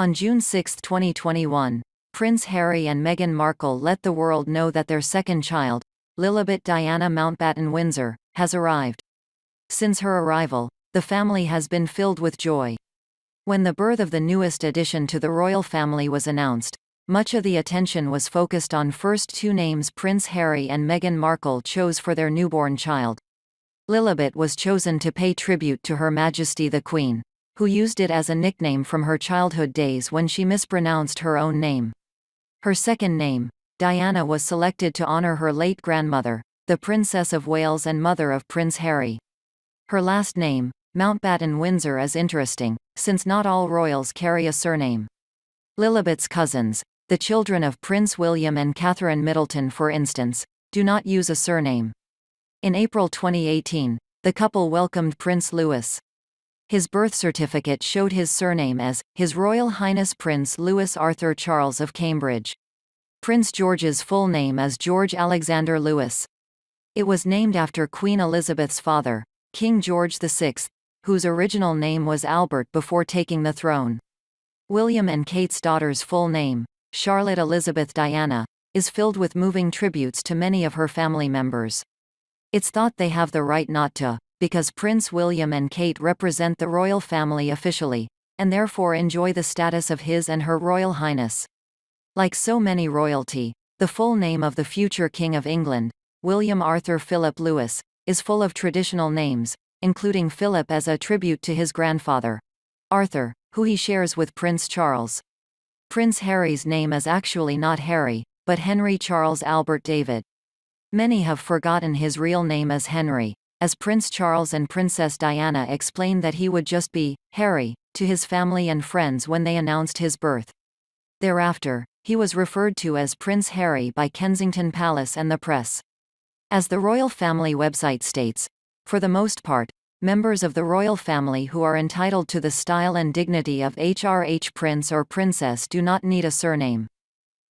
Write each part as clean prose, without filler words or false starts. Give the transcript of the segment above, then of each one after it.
On June 6, 2021, Prince Harry and Meghan Markle let the world know that their second child, Lilibet Diana Mountbatten-Windsor, has arrived. Since her arrival, the family has been filled with joy. When the birth of the newest addition to the royal family was announced, much of the attention was focused on first two names Prince Harry and Meghan Markle chose for their newborn child. Lilibet was chosen to pay tribute to Her Majesty the Queen, who used it as a nickname from her childhood days when she mispronounced her own name. Her second name, Diana, was selected to honor her late grandmother, the Princess of Wales and mother of Prince Harry. Her last name, Mountbatten-Windsor, is interesting, since not all royals carry a surname. Lilibet's cousins, the children of Prince William and Catherine Middleton for instance, do not use a surname. In April 2018, the couple welcomed Prince Louis. His birth certificate showed his surname as His Royal Highness Prince Louis Arthur Charles of Cambridge. Prince George's full name is George Alexander Louis. It was named after Queen Elizabeth's father, King George VI, whose original name was Albert before taking the throne. William and Kate's daughter's full name, Charlotte Elizabeth Diana, is filled with moving tributes to many of her family members. It's thought they have the right not to, because Prince William and Kate represent the royal family officially, and therefore enjoy the status of His and Her Royal Highness. Like so many royalty, the full name of the future King of England, William Arthur Philip Louis, is full of traditional names, including Philip as a tribute to his grandfather, Arthur, who he shares with Prince Charles. Prince Harry's name is actually not Harry, but Henry Charles Albert David. Many have forgotten his real name as Henry, as Prince Charles and Princess Diana explained that he would just be Harry to his family and friends when they announced his birth. Thereafter, he was referred to as Prince Harry by Kensington Palace and the press. As the royal family website states, for the most part, members of the royal family who are entitled to the style and dignity of HRH Prince or Princess do not need a surname.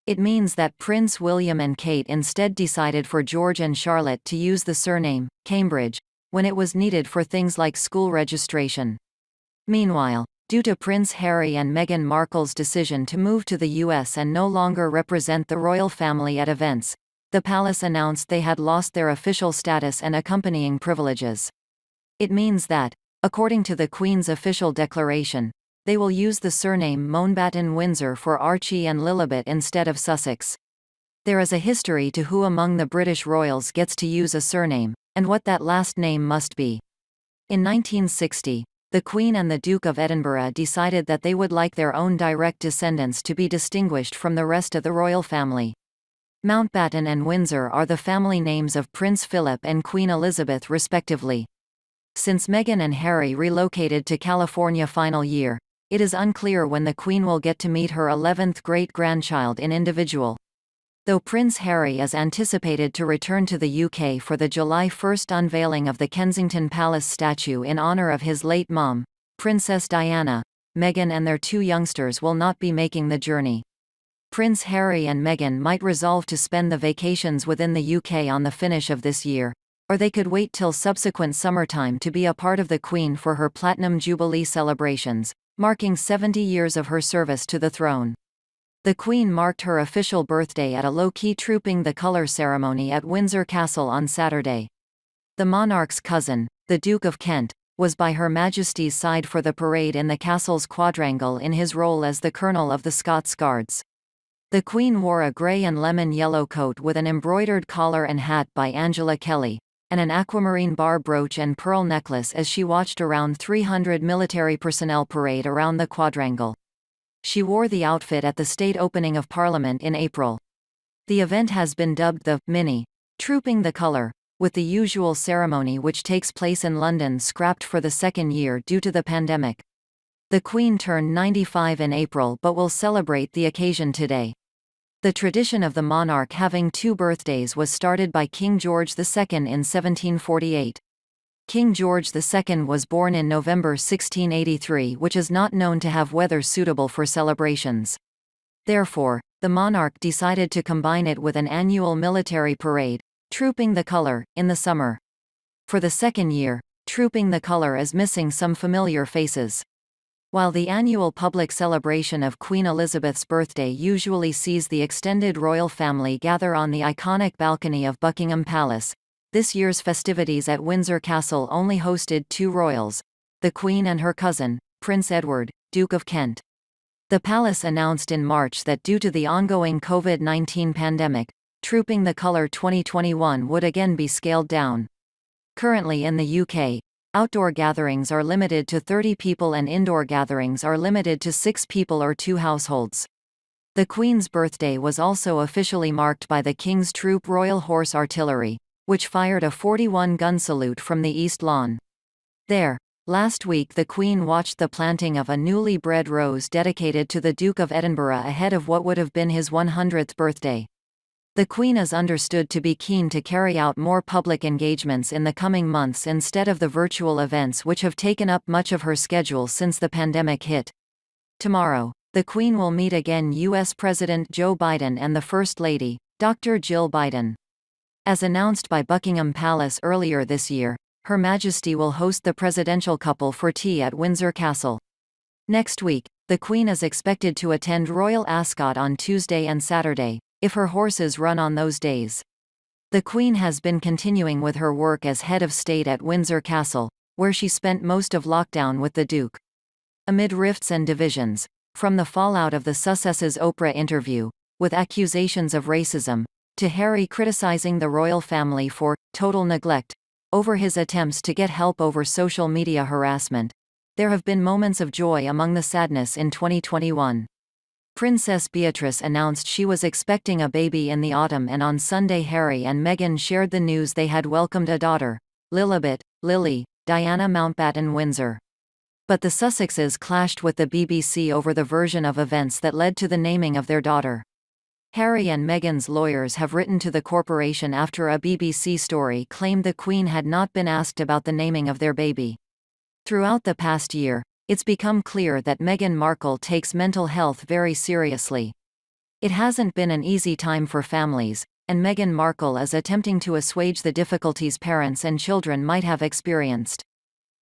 It means that Prince William and Kate instead decided for George and Charlotte to use the surname, Cambridge, when it was needed for things like school registration. Meanwhile, due to Prince Harry and Meghan Markle's decision to move to the US and no longer represent the royal family at events, the palace announced they had lost their official status and accompanying privileges. It means that, according to the Queen's official declaration, they will use the surname Mountbatten-Windsor for Archie and Lilibet instead of Sussex. There is a history to who among the British royals gets to use a surname, and what that last name must be. In 1960, the Queen and the Duke of Edinburgh decided that they would like their own direct descendants to be distinguished from the rest of the royal family. Mountbatten and Windsor are the family names of Prince Philip and Queen Elizabeth respectively. Since Meghan and Harry relocated to California final year, it is unclear when the Queen will get to meet her 11th great-grandchild in individual. Though Prince Harry is anticipated to return to the UK for the July 1 unveiling of the Kensington Palace statue in honour of his late mom, Princess Diana, Meghan and their two youngsters will not be making the journey. Prince Harry and Meghan might resolve to spend the vacations within the UK on the finish of this year, or they could wait till subsequent summertime to be a part of the Queen for her Platinum Jubilee celebrations, marking 70 years of her service to the throne. The Queen marked her official birthday at a low-key Trooping the Colour ceremony at Windsor Castle on Saturday. The monarch's cousin, the Duke of Kent, was by Her Majesty's side for the parade in the castle's quadrangle in his role as the Colonel of the Scots Guards. The Queen wore a grey and lemon yellow coat with an embroidered collar and hat by Angela Kelly, and an aquamarine bar brooch and pearl necklace as she watched around 300 military personnel parade around the quadrangle. She wore the outfit at the state opening of Parliament in April. The event has been dubbed the Mini Trooping the Colour, with the usual ceremony which takes place in London scrapped for the second year due to the pandemic. The Queen turned 95 in April but will celebrate the occasion today. The tradition of the monarch having two birthdays was started by King George II in 1748. King George II was born in November 1683, which is not known to have weather suitable for celebrations. Therefore, the monarch decided to combine it with an annual military parade, Trooping the Colour, in the summer. For the second year, Trooping the Colour is missing some familiar faces. While the annual public celebration of Queen Elizabeth's birthday usually sees the extended royal family gather on the iconic balcony of Buckingham Palace, this year's festivities at Windsor Castle only hosted two royals, the Queen and her cousin, Prince Edward, Duke of Kent. The palace announced in March that due to the ongoing COVID-19 pandemic, Trooping the Colour 2021 would again be scaled down. Currently in the UK, outdoor gatherings are limited to 30 people and indoor gatherings are limited to 6 people or 2 households. The Queen's birthday was also officially marked by the King's Troop Royal Horse Artillery, which fired a 41-gun salute from the East Lawn. There, last week the Queen watched the planting of a newly bred rose dedicated to the Duke of Edinburgh ahead of what would have been his 100th birthday. The Queen is understood to be keen to carry out more public engagements in the coming months instead of the virtual events which have taken up much of her schedule since the pandemic hit. Tomorrow, the Queen will meet again U.S. President Joe Biden and the First Lady, Dr. Jill Biden. As announced by Buckingham Palace earlier this year, Her Majesty will host the presidential couple for tea at Windsor Castle. Next week, the Queen is expected to attend Royal Ascot on Tuesday and Saturday, if her horses run on those days. The Queen has been continuing with her work as head of state at Windsor Castle, where she spent most of lockdown with the Duke. Amid rifts and divisions, from the fallout of the Sussexes' Oprah interview, with accusations of racism, to Harry criticizing the royal family for total neglect over his attempts to get help over social media harassment, there have been moments of joy among the sadness in 2021. Princess Beatrice announced she was expecting a baby in the autumn, and on Sunday Harry and Meghan shared the news they had welcomed a daughter, Lilibet, Diana Mountbatten-Windsor. But the Sussexes clashed with the BBC over the version of events that led to the naming of their daughter. Harry and Meghan's lawyers have written to the corporation after a BBC story claimed the Queen had not been asked about the naming of their baby. Throughout the past year, it's become clear that Meghan Markle takes mental health very seriously. It hasn't been an easy time for families, and Meghan Markle is attempting to assuage the difficulties parents and children might have experienced.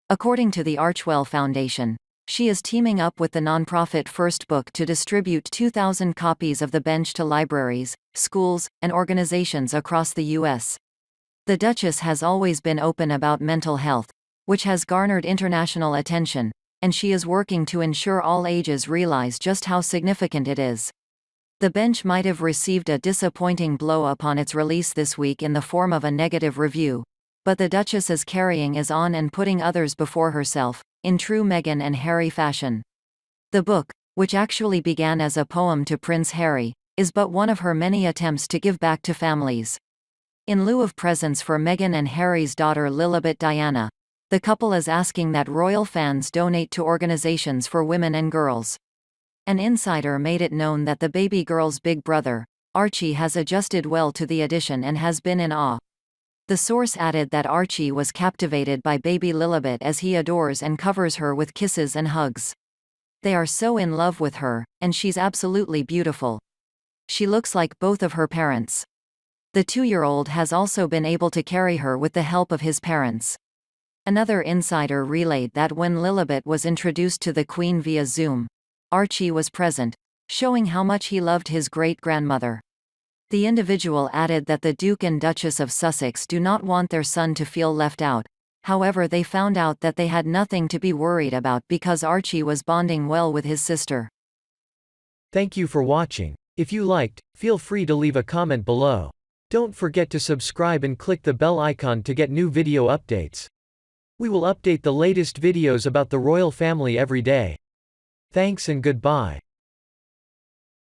According to the Archwell Foundation, she is teaming up with the nonprofit First Book to distribute 2,000 copies of The Bench to libraries, schools, and organizations across the U.S. The Duchess has always been open about mental health, which has garnered international attention, and she is working to ensure all ages realize just how significant it is. The Bench might have received a disappointing blow upon its release this week in the form of a negative review, but the Duchess's carrying is on and putting others before herself, in true Meghan and Harry fashion. The book, which actually began as a poem to Prince Harry, is but one of her many attempts to give back to families. In lieu of presents for Meghan and Harry's daughter Lilibet Diana, the couple is asking that royal fans donate to organizations for women and girls. An insider made it known that the baby girl's big brother, Archie, has adjusted well to the addition and has been in awe. The source added that Archie was captivated by baby Lilibet as he adores and covers her with kisses and hugs. They are so in love with her, and she's absolutely beautiful. She looks like both of her parents. The 2-year-old has also been able to carry her with the help of his parents. Another insider relayed that when Lilibet was introduced to the Queen via Zoom, Archie was present, showing how much he loved his great-grandmother. The individual added that the Duke and Duchess of Sussex do not want their son to feel left out, however they found out that they had nothing to be worried about because Archie was bonding well with his sister. Thank you for watching. If you liked, feel free to leave a comment below. Don't forget to subscribe and click the bell icon to get new video updates. We will update the latest videos about the royal family every day. Thanks and goodbye.